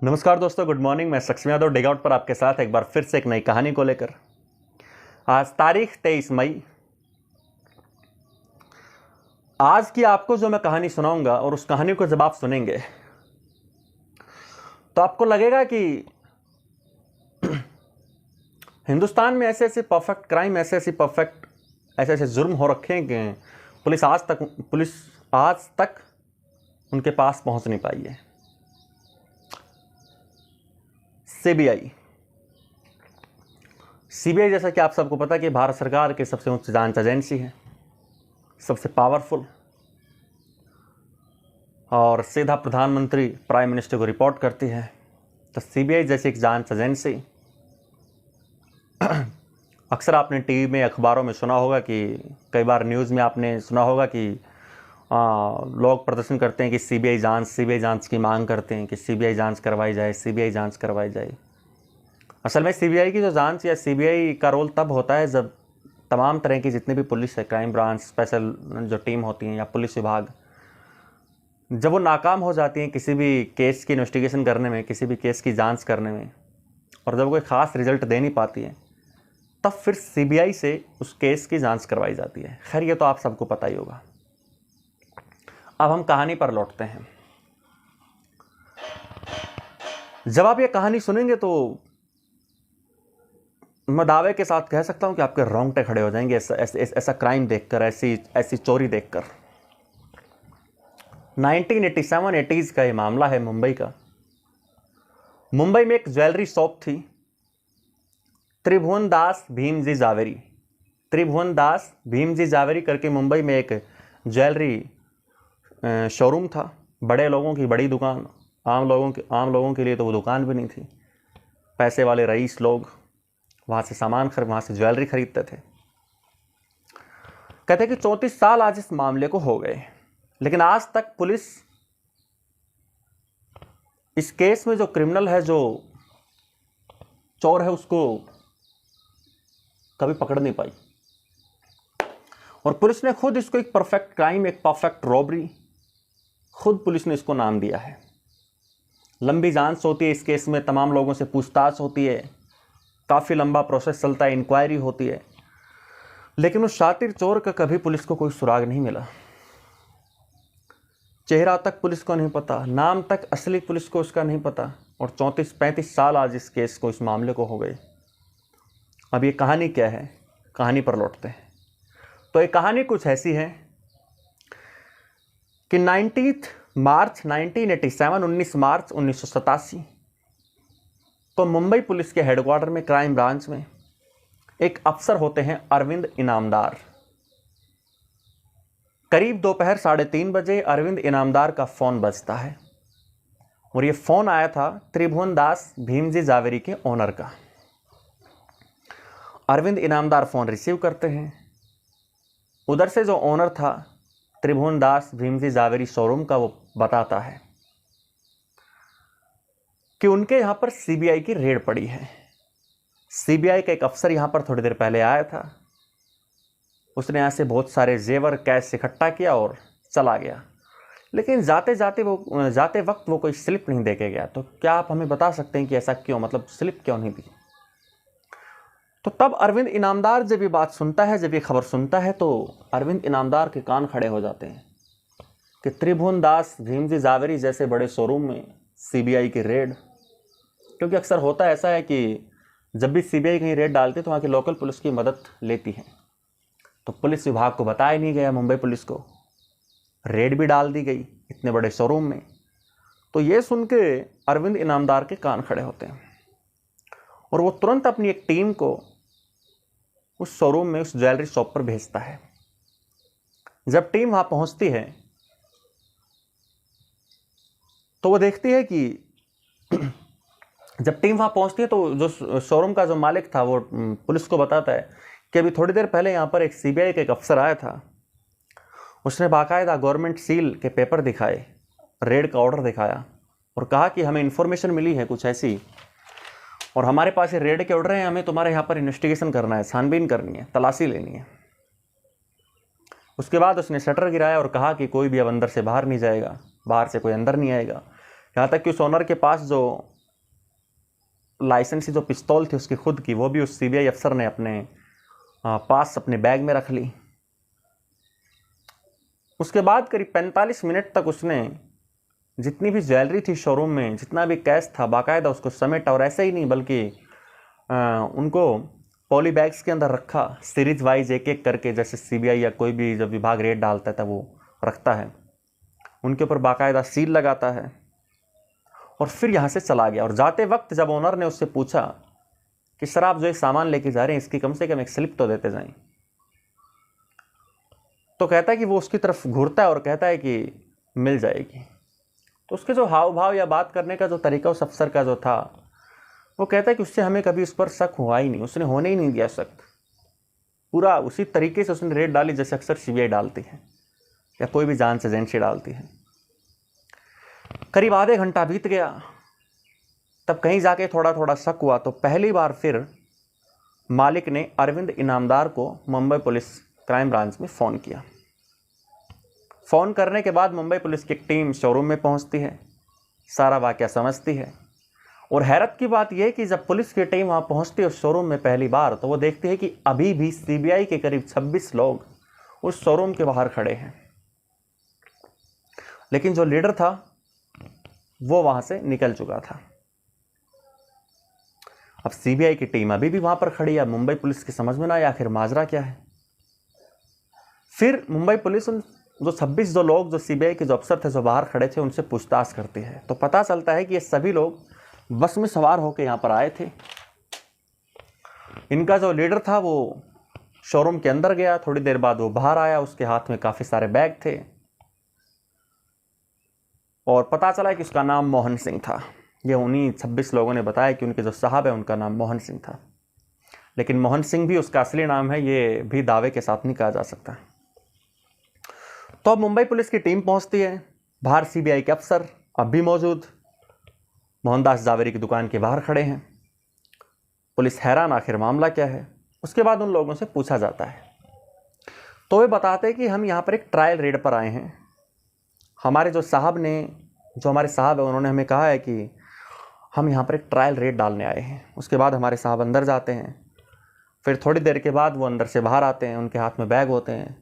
नमस्कार दोस्तों, good morning. मैं सक्षम यादव डिग आउट पर आपके साथ एक बार फिर से एक नई कहानी को लेकर। आज तारीख 23 मई। आज की आपको जो मैं कहानी सुनाऊंगा और उस कहानी को जब आप सुनेंगे तो आपको लगेगा कि हिंदुस्तान में ऐसे ऐसे परफेक्ट क्राइम, ऐसे ऐसे जुर्म हो रखे हैं कि पुलिस आज तक उनके पास पहुंच नहीं पाई है। सीबीआई जैसा कि आप सबको पता है कि भारत सरकार की सबसे उच्च जांच एजेंसी है, सबसे पावरफुल, और सीधा प्रधानमंत्री प्राइम मिनिस्टर को रिपोर्ट करती है। तो सीबीआई जैसी एक जांच एजेंसी, अक्सर आपने टीवी में, अखबारों में सुना होगा कि कई बार न्यूज़ में आपने सुना होगा कि लोग प्रदर्शन करते हैं कि सीबीआई जांच की मांग करते हैं कि सीबीआई जांच करवाई जाए। असल में सीबीआई की जो जांच या सीबीआई का रोल तब होता है जब तमाम तरह की जितनी भी पुलिस है, क्राइम ब्रांच, स्पेशल जो टीम होती हैं या पुलिस विभाग, जब वो नाकाम हो जाती हैं किसी भी केस की इन्वेस्टिगेशन करने में, किसी भी केस की जांच करने में, और जब कोई ख़ास रिजल्ट दे नहीं पाती है, तब फिर सीबीआई से उस केस की जांच करवाई जाती है। खैर, ये तो आप सबको पता ही होगा। अब हम कहानी पर लौटते हैं। जब आप ये कहानी सुनेंगे तो मैं दावे के साथ कह सकता हूं कि आपके रोंगटे खड़े हो जाएंगे ऐसा क्राइम देखकर, ऐसी चोरी देखकर। 1987-80s का ये मामला है मुंबई का। मुंबई में एक ज्वेलरी शॉप थी, त्रिभुवन दास भीमजी जावेरी करके मुंबई में एक ज्वेलरी शोरूम था। बड़े लोगों की बड़ी दुकान, आम लोगों के लिए तो वो दुकान भी नहीं थी। पैसे वाले रईस लोग वहाँ से ज्वेलरी खरीदते थे। कहते कि 34 साल आज इस मामले को हो गए, लेकिन आज तक पुलिस इस केस में जो क्रिमिनल है, जो चोर है, उसको कभी पकड़ नहीं पाई। और पुलिस ने खुद इसको एक परफेक्ट क्राइम, एक परफेक्ट रॉबरी, खुद पुलिस ने इसको नाम दिया है। लंबी जांच होती है इस केस में, तमाम लोगों से पूछताछ होती है, काफ़ी लंबा प्रोसेस चलता है, इंक्वायरी होती है, लेकिन उस शातिर चोर का कभी पुलिस को कोई सुराग नहीं मिला। चेहरा तक पुलिस को नहीं पता, नाम तक असली पुलिस को उसका नहीं पता, और 34-35 साल आज इस केस को, इस मामले को हो गए। अब ये कहानी क्या है, कहानी पर लौटते हैं। तो ये कहानी कुछ ऐसी है कि 19 मार्च 1987 तो मुंबई पुलिस के हेडक्वार्टर में, क्राइम ब्रांच में, एक अफसर होते हैं अरविंद इनामदार। करीब दोपहर 3:30 बजे अरविंद इनामदार का फ़ोन बजता है, और ये फ़ोन आया था त्रिभुवन दास भीमजी जावेरी के ओनर का। अरविंद इनामदार फ़ोन रिसीव करते हैं। उधर से जो ओनर था त्रिभुवन दास भीमजी जावेरी शोरूम का, वो बताता है कि उनके यहाँ पर सीबीआई की रेड पड़ी है। सीबीआई का एक अफसर यहाँ पर थोड़ी देर पहले आया था, उसने यहाँ से बहुत सारे जेवर, कैश इकट्ठा किया और चला गया, लेकिन जाते वक्त वो कोई स्लिप नहीं दे के गया। तो क्या आप हमें बता सकते हैं कि ऐसा क्यों, मतलब स्लिप क्यों नहीं दी? तो तब अरविंद इनामदार जब ये बात सुनता है, जब ये खबर सुनता है, तो अरविंद इनामदार के कान खड़े हो जाते हैं कि त्रिभुवन दास भीमजी जावेरी जैसे बड़े शोरूम में सीबीआई की रेड। क्योंकि अक्सर होता ऐसा है कि जब भी सीबीआई कहीं रेड डालती है तो वहाँ की लोकल पुलिस की मदद लेती है। तो पुलिस विभाग को बताया नहीं गया, मुंबई पुलिस को, रेड भी डाल दी गई इतने बड़े शोरूम में। तो ये सुन के अरविंद इनामदार के कान खड़े होते हैं, और वो तुरंत अपनी एक टीम को उस शोरूम में, उस ज्वेलरी शॉप पर भेजता है। जब टीम वहाँ पहुँचती है तो वो देखती है कि तो जो शोरूम का जो मालिक था वो पुलिस को बताता है कि अभी थोड़ी देर पहले यहाँ पर एक सीबीआई का एक अफसर आया था। उसने बाकायदा गवर्नमेंट सील के पेपर दिखाए, रेड का ऑर्डर दिखाया, और कहा कि हमें इन्फॉर्मेशन मिली है कुछ ऐसी, और हमारे पास ये रेड के ऑर्डर हैं, हमें तुम्हारे यहाँ पर इन्वेस्टिगेशन करना है, छानबीन करनी है, तलाशी लेनी है। उसके बाद उसने शटर गिराया और कहा कि कोई भी अब अंदर से बाहर नहीं जाएगा, बाहर से कोई अंदर नहीं आएगा। यहाँ तक कि उस ओनर के पास जो लाइसेंसी जो पिस्तौल थी उसकी खुद की, वो भी उस सीबीआई अफसर ने अपने पास अपने बैग में रख ली। उसके बाद करीब 45 मिनट तक उसने जितनी भी ज्वेलरी थी शोरूम में, जितना भी कैश था, बाकायदा उसको समेटा, और ऐसे ही नहीं बल्कि उनको पॉली बैग्स के अंदर रखा, सीरीज वाइज एक एक करके, जैसे सीबीआई या कोई भी जब विभाग रेड डालता था वो रखता है, उनके ऊपर बाकायदा सील लगाता है, और फिर यहाँ से चला गया। और जाते वक्त जब ओनर ने उससे पूछा कि सर आप जो ये सामान लेके जा रहे हैं इसकी कम से कम एक स्लिप तो देते जाएं, तो कहता है कि वो उसकी तरफ घूरता है और कहता है कि मिल जाएगी। तो उसके जो हाव भाव या बात करने का जो तरीका उस अफसर का जो था, वो कहता है कि उससे हमें कभी उस पर शक हुआ ही नहीं, उसने होने ही नहीं दिया शक। पूरा उसी तरीके से उसने रेड डाली जैसे अक्सर सीबीआई डालती है या कोई भी जांच एजेंसी डालती है। करीब आधे घंटा बीत गया, तब कहीं जाके थोड़ा थोड़ा शक हुआ, तो पहली बार फिर मालिक ने अरविंद इनामदार को मुंबई पुलिस क्राइम ब्रांच में फ़ोन किया। फ़ोन करने के बाद मुंबई पुलिस की टीम शोरूम में पहुंचती है, सारा वाकया समझती है। और हैरत की बात यह कि जब पुलिस की टीम वहां पहुंचती है उस शोरूम में पहली बार, तो वो देखती है कि अभी भी सीबीआई के करीब 26 लोग उस शोरूम के बाहर खड़े हैं, लेकिन जो लीडर था वो वहां से निकल चुका था। अब सीबीआई की टीम अभी भी वहां पर खड़ी है। मुंबई पुलिस की समझ में ना आया आखिर माजरा क्या है। फिर मुंबई पुलिस उन जो 26 जो लोग जो सीबीआई के जो अफसर थे जो बाहर खड़े थे उनसे पूछताछ करती है, तो पता चलता है कि ये सभी लोग बस में सवार होकर यहाँ पर आए थे। इनका जो लीडर था वो शोरूम के अंदर गया, थोड़ी देर बाद वो बाहर आया, उसके हाथ में काफ़ी सारे बैग थे, और पता चला कि उसका नाम मोहन सिंह था। ये उन्हीं 26 लोगों ने बताया कि उनके जो साहब है उनका नाम मोहन सिंह था, लेकिन मोहन सिंह भी उसका असली नाम है, ये भी दावे के साथ नहीं कहा जा सकता। तो अब मुंबई पुलिस की टीम पहुंचती है, बाहर सीबीआई के अफसर अब भी मौजूद मोहनदास जावेरी की दुकान के बाहर खड़े हैं। पुलिस हैरान आखिर मामला क्या है। उसके बाद उन लोगों से पूछा जाता है, तो वे बताते हैं कि हम यहाँ पर एक ट्रायल रेड पर आए हैं। हमारे जो हमारे साहब है उन्होंने हमें कहा है कि हम यहाँ पर एक ट्रायल रेड डालने आए हैं। उसके बाद हमारे साहब अंदर जाते हैं, फिर थोड़ी देर के बाद वो अंदर से बाहर आते हैं, उनके हाथ में बैग होते हैं,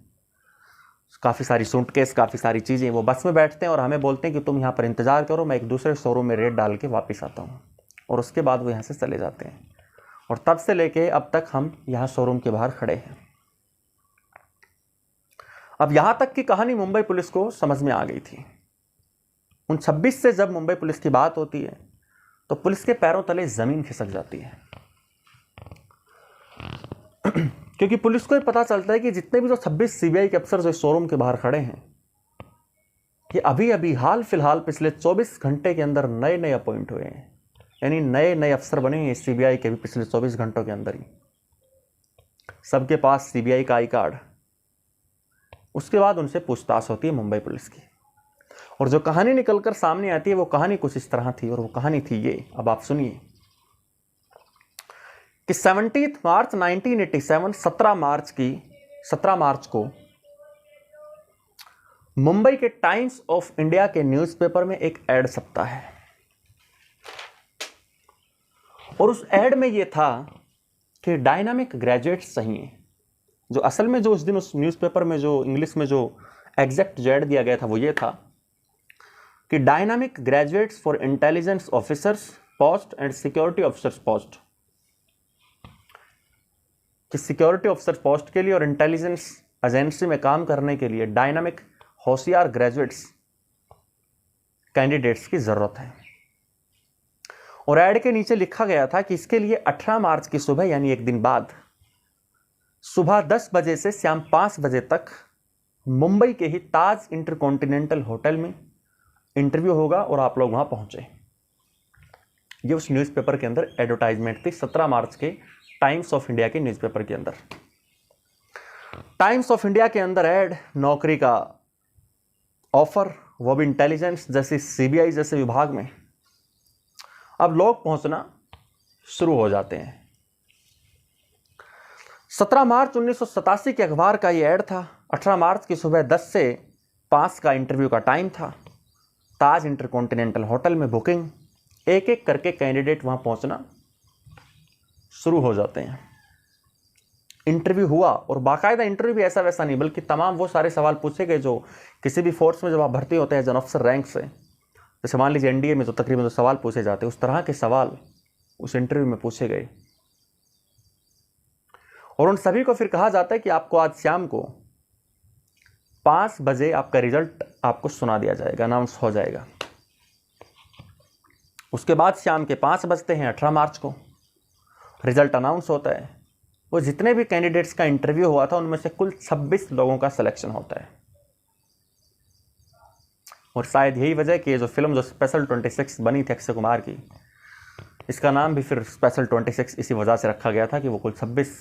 काफ़ी सारी सूटकेस, काफ़ी सारी चीज़ें। वो बस में बैठते हैं और हमें बोलते हैं कि तुम यहाँ पर इंतज़ार करो, मैं एक दूसरे शोरूम में रेड डाल के वापस आता हूँ। और उसके बाद वो यहाँ से चले जाते हैं, और तब से लेके अब तक हम यहाँ शोरूम के बाहर खड़े हैं। अब यहाँ तक की कहानी मुंबई पुलिस को समझ में आ गई थी। उन 26 से जब मुंबई पुलिस की बात होती है तो पुलिस के पैरों तले ज़मीन खिसक जाती है, क्योंकि पुलिस को ये पता चलता है कि जितने भी जो 26 सीबीआई के अफसर जो शोरूम के बाहर खड़े हैं, ये अभी अभी हाल फिलहाल पिछले 24 घंटे के अंदर नए नए अपॉइंट हुए हैं, यानी नए नए अफसर बने हैं सीबीआई के भी पिछले 24 घंटों के अंदर ही। सबके पास सीबीआई का आई कार्ड। उसके बाद उनसे पूछताछ होती है मुंबई पुलिस की, और जो कहानी निकलकर सामने आती है वो कहानी कुछ इस तरह थी, और वो कहानी थी ये, अब आप सुनिए कि 17 मार्च 1987 17 मार्च को मुंबई के टाइम्स ऑफ इंडिया के न्यूज़पेपर में एक ऐड छपता है, और उस ऐड में ये था कि डायनामिक ग्रेजुएट्स चाहिए। जो असल में जो उस दिन उस न्यूज़पेपर में जो इंग्लिश में जो एग्जैक्ट ऐड दिया गया था वो ये था कि dynamic graduates for intelligence officers post and security officers post, कि सिक्योरिटी ऑफिसर पोस्ट के लिए और इंटेलिजेंस एजेंसी में काम करने के लिए डायनामिक होशियार ग्रेजुएट्स कैंडिडेट्स की ज़रूरत है। और ऐड के नीचे लिखा गया था कि इसके लिए 18 मार्च की सुबह, यानी एक दिन बाद, सुबह 10 बजे से शाम 5 बजे तक मुंबई के ही ताज इंटरकॉन्टिनेंटल होटल में इंटरव्यू होगा, और आप लोग वहाँ पहुँचे। ये उस न्यूज़पेपर के अंदर एडवर्टाइजमेंट थी 17 मार्च के टाइम्स ऑफ इंडिया के न्यूज़पेपर के अंदर। टाइम्स ऑफ इंडिया के अंदर ऐड, नौकरी का ऑफर, वो भी इंटेलिजेंस जैसे सीबीआई जैसे विभाग में। अब लोग पहुंचना शुरू हो जाते हैं। 17 मार्च 1987 के अखबार का ये ऐड था। 18 मार्च की सुबह 10 से 5 का इंटरव्यू का टाइम था। ताज इंटरकॉन्टिनेंटल होटल में बुकिंग, एक एक करके कैंडिडेट वहां पहुंचना शुरू हो जाते हैं। इंटरव्यू हुआ, और बाकायदा इंटरव्यू भी ऐसा वैसा नहीं, बल्कि तमाम वो सारे सवाल पूछे गए जो किसी भी फोर्स में जब आप भर्ती होते हैं जन अफसर रैंक से, जैसे मान लीजिए एनडीए में जो तकरीबन जो सवाल पूछे जाते हैं, उस तरह के सवाल उस इंटरव्यू में पूछे गए। और उन सभी को फिर कहा जाता है कि आपको आज शाम को 5 बजे आपका रिजल्ट आपको सुना दिया जाएगा, अनाउंस हो जाएगा। उसके बाद शाम के 5 बजते हैं 18 मार्च को रिजल्ट अनाउंस होता है। वो जितने भी कैंडिडेट्स का इंटरव्यू हुआ था उनमें से कुल 26 लोगों का सिलेक्शन होता है। और शायद यही वजह कि जो फिल्म जो स्पेशल 26 बनी थी अक्षय कुमार की, इसका नाम भी फिर स्पेशल 26 इसी वजह से रखा गया था कि वो कुल 26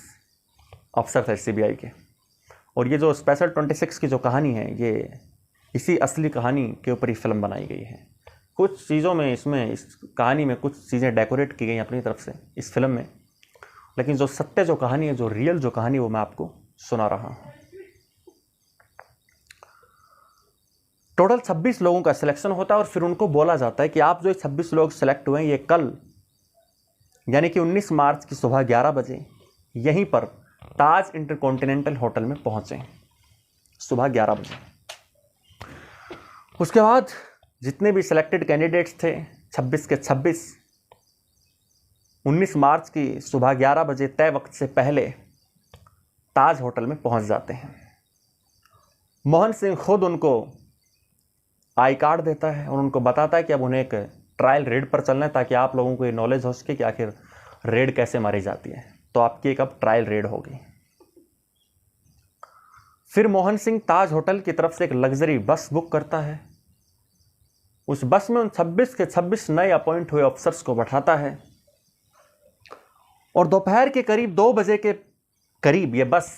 अफसर थे सीबीआई के। और ये जो स्पेशल 26 की जो कहानी है, ये इसी असली कहानी के ऊपर ही फिल्म बनाई गई है। कुछ चीज़ों में इसमें इस कहानी में कुछ चीज़ें डेकोरेट की गई अपनी तरफ से इस फिल्म में, लेकिन जो सत्य जो कहानी है, जो रियल जो कहानी, वो मैं आपको सुना रहा हूँ। टोटल 26 लोगों का सिलेक्शन होता है और फिर उनको बोला जाता है कि आप जो 26 लोग सिलेक्ट हुए हैं, ये कल यानी कि 19 मार्च की सुबह 11 बजे यहीं पर ताज इंटरकॉन्टिनेंटल होटल में पहुंचे, सुबह 11 बजे। उसके बाद जितने भी सिलेक्टेड कैंडिडेट्स थे 26 के 26 19 मार्च की सुबह 11 बजे तय वक्त से पहले ताज होटल में पहुंच जाते हैं। मोहन सिंह खुद उनको आई कार्ड देता है और उनको बताता है कि अब उन्हें एक ट्रायल रेड पर चलना है, ताकि आप लोगों को ये नॉलेज हो सके कि आखिर रेड कैसे मारी जाती है। तो आपकी एक अब ट्रायल रेड होगी। फिर मोहन सिंह ताज होटल की तरफ से एक लग्जरी बस बुक करता है। उस बस में उन 26 के 26 नए अपॉइंट हुए अफसर्स को बैठाता है और दोपहर के करीब 2 बजे के करीब ये बस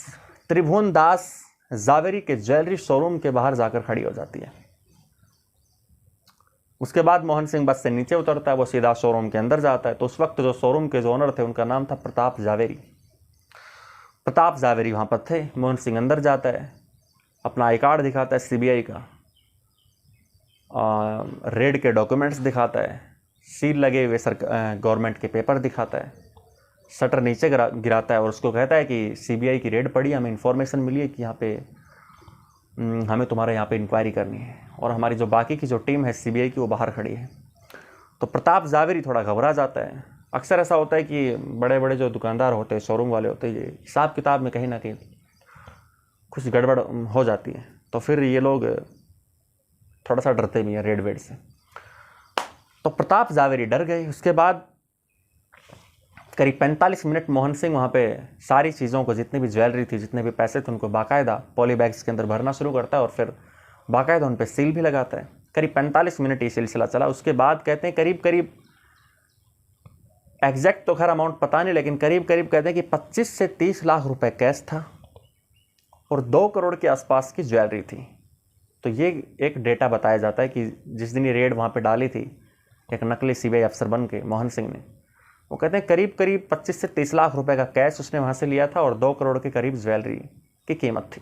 त्रिभुवन दास जावेरी के ज्वेलरी शोरूम के बाहर जाकर खड़ी हो जाती है। उसके बाद मोहन सिंह बस से नीचे उतरता है, वो सीधा शोरूम के अंदर जाता है। तो उस वक्त जो शोरूम के जो ओनर थे उनका नाम था प्रताप जावेरी। प्रताप जावेरी वहाँ पर थे। मोहन सिंह अंदर जाता है, अपना आई कार्ड दिखाता है सीबीआई का, रेड के डॉक्यूमेंट्स दिखाता है, सील लगे हुए गवर्नमेंट के पेपर दिखाता है, शटर नीचे गिराता है और उसको कहता है कि सीबीआई की रेड पड़ी, हमें इन्फॉर्मेशन मिली है कि यहाँ पे हमें तुम्हारे यहाँ पे इंक्वायरी करनी है और हमारी जो बाकी की जो टीम है सीबीआई की वो बाहर खड़ी है। तो प्रताप जावेरी थोड़ा घबरा जाता है। अक्सर ऐसा होता है कि बड़े बड़े जो दुकानदार होते हैं, शोरूम वाले होते हैं, ये हिसाब किताब में कहीं ना कहीं कुछ गड़बड़ हो जाती है। तो फिर ये लोग थोड़ा सा डरते भी हैं रेड वेड से। तो प्रताप जावेरी डर गए। उसके बाद करीब 45 मिनट मोहन सिंह वहाँ पे सारी चीज़ों को, जितनी भी ज्वेलरी थी, जितने भी पैसे थे, उनको बाकायदा पॉली बैग्स के अंदर भरना शुरू करता है और फिर बाकायदा उन पे सील भी लगाता है। करीब 45 मिनट ये सिलसिला चला। उसके बाद कहते हैं करीब एग्जैक्ट तो खैर अमाउंट पता नहीं, लेकिन करीब कहते हैं कि 25 से 30 लाख रुपए कैश था और 2 करोड़ के आसपास की ज्वेलरी थी। तो ये एक डेटा बताया जाता है कि जिस दिन ये रेड वहाँ पे डाली थी एक नकली सीबीआई अफसर बन के मोहन सिंह ने, वो कहते हैं करीब 25 से 30 लाख रुपए का कैश उसने वहाँ से लिया था और 2 करोड़ के करीब ज्वेलरी की कीमत थी।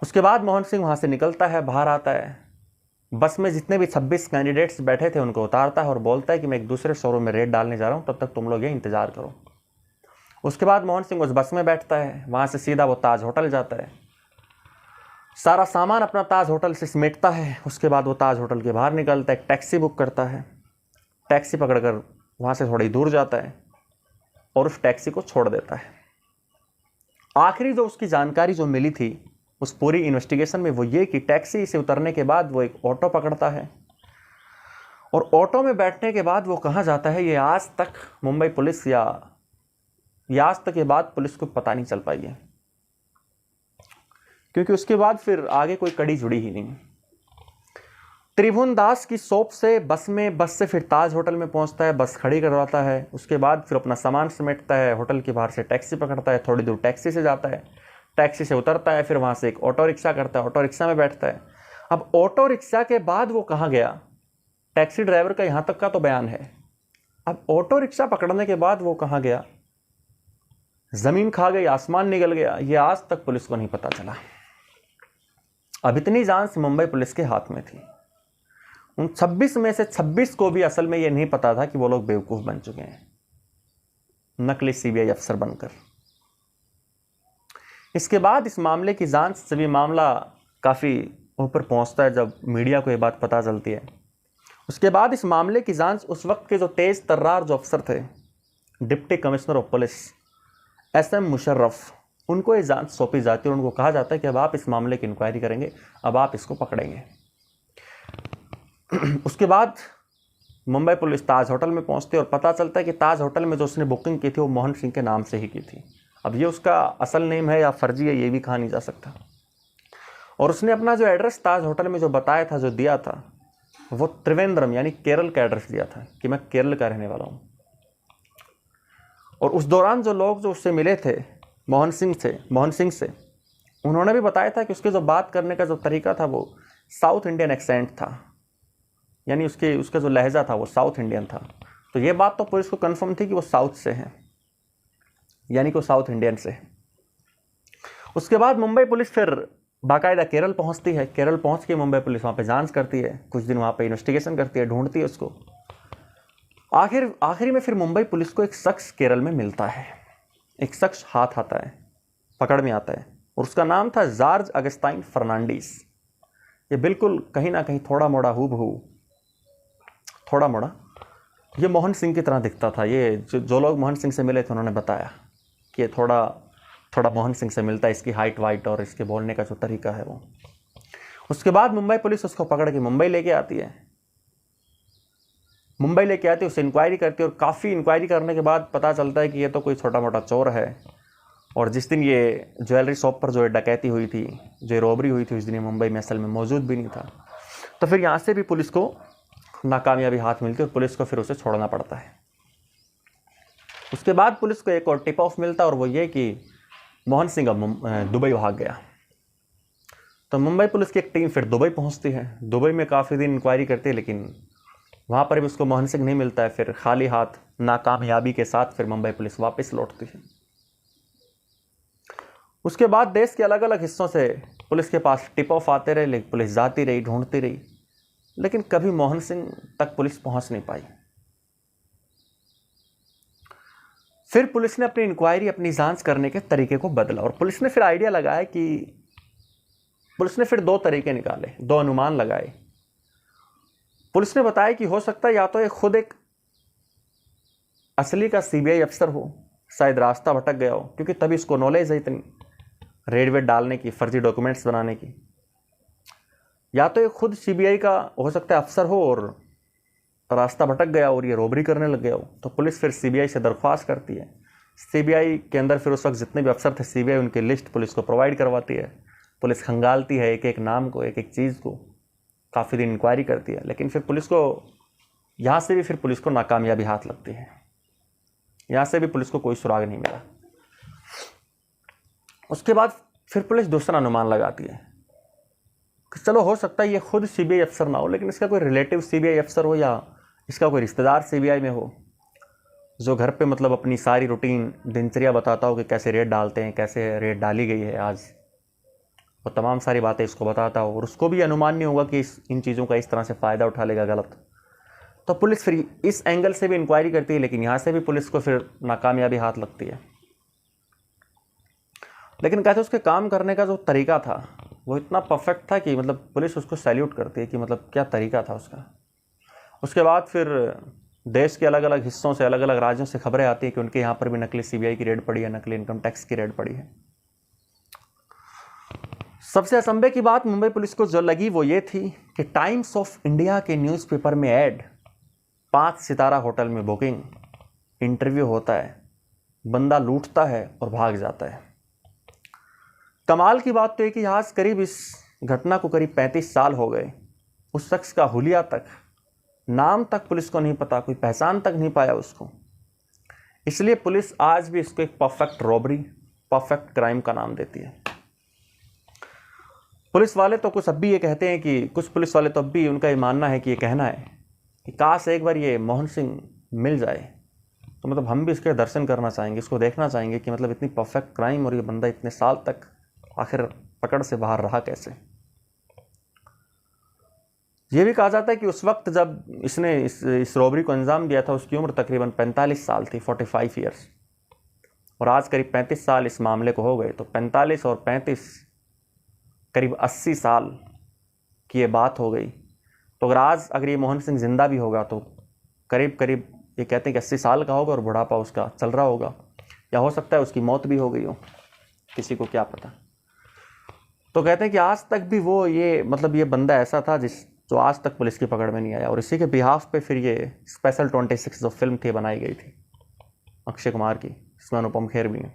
उसके बाद मोहन सिंह वहाँ से निकलता है, बाहर आता है, बस में जितने भी 26 कैंडिडेट्स बैठे थे उनको उतारता है और बोलता है कि मैं एक दूसरे शोरूम में रेड डालने जा रहा हूँ, तब तक तुम लोग ये इंतज़ार करो। उसके बाद मोहन सिंह उस बस में बैठता है, वहाँ से सीधा वो ताज होटल जाता है, सारा सामान अपना ताज होटल से समेटता है। उसके बाद वो ताज होटल के बाहर निकलता है, एक टैक्सी बुक करता है, टैक्सी पकड़कर वहाँ से थोड़ी दूर जाता है और उस टैक्सी को छोड़ देता है। आखिरी जो उसकी जानकारी जो मिली थी उस पूरी इन्वेस्टिगेशन में, वो ये कि टैक्सी से उतरने के बाद वो एक ऑटो पकड़ता है और ऑटो में बैठने के बाद वो कहाँ जाता है, ये आज तक मुंबई पुलिस या आज तक ये बात पुलिस को पता नहीं चल पाई है, क्योंकि उसके बाद फिर आगे कोई कड़ी जुड़ी ही नहीं। त्रिभुवन दास की शॉप से बस से फिर ताज होटल में पहुंचता है, बस खड़ी करवाता है। उसके बाद फिर अपना सामान समेटता है, होटल के बाहर से टैक्सी पकड़ता है, थोड़ी दूर टैक्सी से जाता है, टैक्सी से उतरता है, फिर वहाँ से एक ऑटो रिक्शा करता है, ऑटो रिक्शा में बैठता है। अब ऑटो रिक्शा के बाद वो कहाँ गया, टैक्सी ड्राइवर का यहाँ तक का तो बयान है। अब ऑटो रिक्शा पकड़ने के बाद वो कहाँ गया, ज़मीन खा गई, आसमान निकल गया, ये आज तक पुलिस को नहीं पता चला। अब इतनी जांच मुंबई पुलिस के हाथ में थी। उन 26 में से 26 को भी असल में ये नहीं पता था कि वो लोग बेवकूफ़ बन चुके हैं। नकली सीबीआई अफसर बनकर। इसके बाद इस मामले की जांच, जब ये मामला काफ़ी ऊपर पहुंचता है, जब मीडिया को ये बात पता चलती है, उसके बाद इस मामले की जांच उस वक्त के जो तेज तर्रार जो अफसर थे, deputy commissioner of police SM Musharraf, उनको ये जांच सौंपी जाती है और उनको कहा जाता है कि अब आप इस मामले की इंक्वायरी करेंगे, अब आप इसको पकड़ेंगे। उसके बाद मुंबई पुलिस ताज होटल में पहुंचती है और पता चलता है कि ताज होटल में जो उसने बुकिंग की थी वो मोहन सिंह के नाम से ही की थी। अब ये उसका असल नेम है या फर्जी है, ये भी कहा नहीं जा सकता। और उसने अपना जो एड्रेस ताज होटल में जो बताया था, जो दिया था, वो त्रिवेंद्रम यानी केरल का एड्रेस दिया था कि मैं केरल का रहने वाला हूँ। और उस दौरान जो लोग जो उससे मिले थे मोहन सिंह से, उन्होंने भी बताया था कि उसके जो बात करने का जो तरीका था वो साउथ इंडियन एक्सेंट था, यानी उसका जो लहजा था वो साउथ इंडियन था। तो ये बात तो पुलिस को कंफर्म थी कि वो साउथ से हैं, यानी कि वो साउथ इंडियन से है। उसके बाद मुंबई पुलिस फिर बाकायदा केरल पहुंचती है। केरल पहुंच के मुंबई पुलिस वहाँ पे जांच करती है, कुछ दिन वहाँ पे इन्वेस्टिगेशन करती है, ढूंढती है उसको। आखिरी में फिर मुंबई पुलिस को एक शख्स केरल में मिलता है, एक शख्स हाथ आता है, पकड़ में आता है, और उसका नाम था जॉर्ज अगस्टाइन फर्नांडीज। ये बिल्कुल कहीं ना कहीं थोड़ा मोड़ा ये मोहन सिंह की तरह दिखता था। ये जो लोग मोहन सिंह से मिले थे उन्होंने बताया कि ये थोड़ा मोहन सिंह से मिलता है, इसकी हाइट वाइट और इसके बोलने का जो तरीका है वो। उसके बाद मुंबई पुलिस उसको पकड़ के मुंबई लेके आती है। उससे इंक्वायरी करती है और काफ़ी इंक्वायरी करने के बाद पता चलता है कि ये तो कोई छोटा मोटा चोर है। और जिस दिन ये ज्वेलरी शॉप पर जो डकैती हुई थी, जो रॉबरी हुई थी, उस दिन ये मुंबई में असल में मौजूद भी नहीं था। तो फिर यहाँ से भी पुलिस को नाकामयाबी हाथ मिलती है और पुलिस को फिर उसे छोड़ना पड़ता है। उसके बाद पुलिस को एक और टिप ऑफ मिलता है और वो ये कि मोहन सिंह अब दुबई भाग गया। तो मुंबई पुलिस की एक टीम फिर दुबई पहुंचती है। दुबई में काफ़ी दिन इंक्वायरी करती है, लेकिन वहाँ पर भी उसको मोहन सिंह नहीं मिलता है। फिर खाली हाथ नाकामयाबी के साथ फिर मुंबई पुलिस वापस लौटती है। उसके बाद देश के अलग अलग हिस्सों से पुलिस के पास टिप ऑफ आते रहे, लेकिन पुलिस जाती रही, ढूंढती रही, लेकिन कभी मोहन सिंह तक पुलिस पहुंच नहीं पाई। फिर पुलिस ने अपनी इंक्वायरी, अपनी जांच करने के तरीके को बदला और पुलिस ने फिर आइडिया लगाया कि पुलिस ने फिर 2 तरीके निकाले, 2 अनुमान लगाए। पुलिस ने बताया कि हो सकता है या तो ये खुद एक असली का सीबीआई अफसर हो, शायद रास्ता भटक गया हो, क्योंकि तभी इसको नॉलेज है इतनी रेड वेड डालने की, फर्जी डॉक्यूमेंट्स बनाने की। या तो ये खुद सीबीआई का हो सकता है अफसर हो और रास्ता भटक गया और ये रॉबरी करने लग गया हो। तो पुलिस फिर सीबीआई से दरख्वास्त करती है। सीबीआई के अंदर फिर उस वक्त जितने भी अफसर थे, सीबीआई उनकी लिस्ट पुलिस को प्रोवाइड करवाती है। पुलिस खंगालती है एक एक नाम को, एक एक चीज़ को, काफ़ी दिन इंक्वायरी करती है, लेकिन फिर पुलिस को यहाँ से भी फिर पुलिस को नाकामयाबी हाथ लगती है। यहाँ से भी पुलिस को कोई सुराग नहीं मिला। उसके बाद फिर पुलिस दूसरा अनुमान लगाती है कि चलो हो सकता है ये खुद सीबीआई अफसर ना हो, लेकिन इसका कोई रिलेटिव सीबीआई अफसर हो या इसका कोई रिश्तेदार सीबीआई में हो, जो घर पे मतलब अपनी सारी रूटीन दिनचर्या बताता हो कि कैसे रेड डालते हैं, कैसे रेड डाली गई है आज, वो तमाम सारी बातें इसको बताता हो। और उसको भी अनुमान नहीं होगा कि इन चीज़ों का इस तरह से फ़ायदा उठा लेगा गलत। तो पुलिस फिर इस एंगल से भी इंक्वायरी करती है, लेकिन यहाँ से भी पुलिस को फिर नाकामयाबी हाथ लगती है। लेकिन कहते उसके काम करने का जो तरीका था वो इतना परफेक्ट था कि मतलब पुलिस उसको सैल्यूट करती है कि मतलब क्या तरीका था उसका। उसके बाद फिर देश के अलग अलग हिस्सों से, अलग अलग राज्यों से खबरें आती हैं कि उनके यहाँ पर भी नकली सीबीआई की रेड पड़ी है, नकली इनकम टैक्स की रेड पड़ी है। सबसे अचंभे की बात मुंबई पुलिस को जो लगी वो ये थी कि टाइम्स ऑफ इंडिया के न्यूज़पेपर में ऐड, 5 सितारा होटल में बुकिंग, इंटरव्यू होता है, बंदा लूटता है और भाग जाता है। कमाल की बात तो है कि आज करीब इस घटना को करीब 35 साल हो गए। उस शख्स का हुलिया तक, नाम तक पुलिस को नहीं पता, कोई पहचान तक नहीं पाया उसको। इसलिए पुलिस आज भी इसको एक परफेक्ट रॉबरी, परफेक्ट क्राइम का नाम देती है। पुलिस वाले तो कुछ अब भी ये कहते हैं कि कुछ पुलिस वाले तो अब भी उनका ये मानना है कि ये कहना है कि काश एक बार ये मोहन सिंह मिल जाए, तो मतलब हम भी इसके दर्शन करना चाहेंगे, इसको देखना चाहेंगे कि मतलब इतनी परफेक्ट क्राइम और ये बंदा इतने साल तक आखिर पकड़ से बाहर रहा कैसे। ये भी कहा जाता है कि उस वक्त जब इसने इस रॉबरी को अंजाम दिया था उसकी उम्र तकरीबन 45 साल थी, 45 ईयर्स। और आज करीब 35 साल इस मामले को हो गए, तो 45 और 35 करीब 80 साल की ये बात हो गई। तो अगर ये मोहन सिंह जिंदा भी होगा तो करीब करीब ये कहते हैं कि 80 साल का होगा और बुढ़ापा उसका चल रहा होगा, या हो सकता है उसकी मौत भी हो गई हो, किसी को क्या पता। तो कहते हैं कि आज तक भी वो ये बंदा ऐसा था जो आज तक पुलिस की पकड़ में नहीं आया। और इसी के बिहाफ पे फिर ये स्पेशल 26 जो फिल्म थी बनाई गई थी अक्षय कुमार की, इसमें अनुपम खेर भी हैं।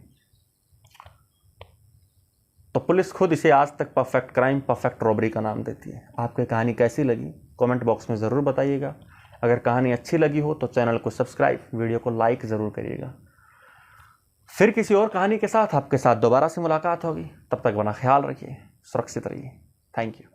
तो पुलिस खुद इसे आज तक परफेक्ट क्राइम, परफेक्ट रॉबरी का नाम देती है। आपको कहानी कैसी लगी कमेंट बॉक्स में ज़रूर बताइएगा। अगर कहानी अच्छी लगी हो तो चैनल को सब्सक्राइब, वीडियो को लाइक ज़रूर करिएगा। फिर किसी और कहानी के साथ आपके साथ दोबारा से मुलाकात होगी। तब तक अपना ख्याल रखिए, सुरक्षित रहिए। Thank you.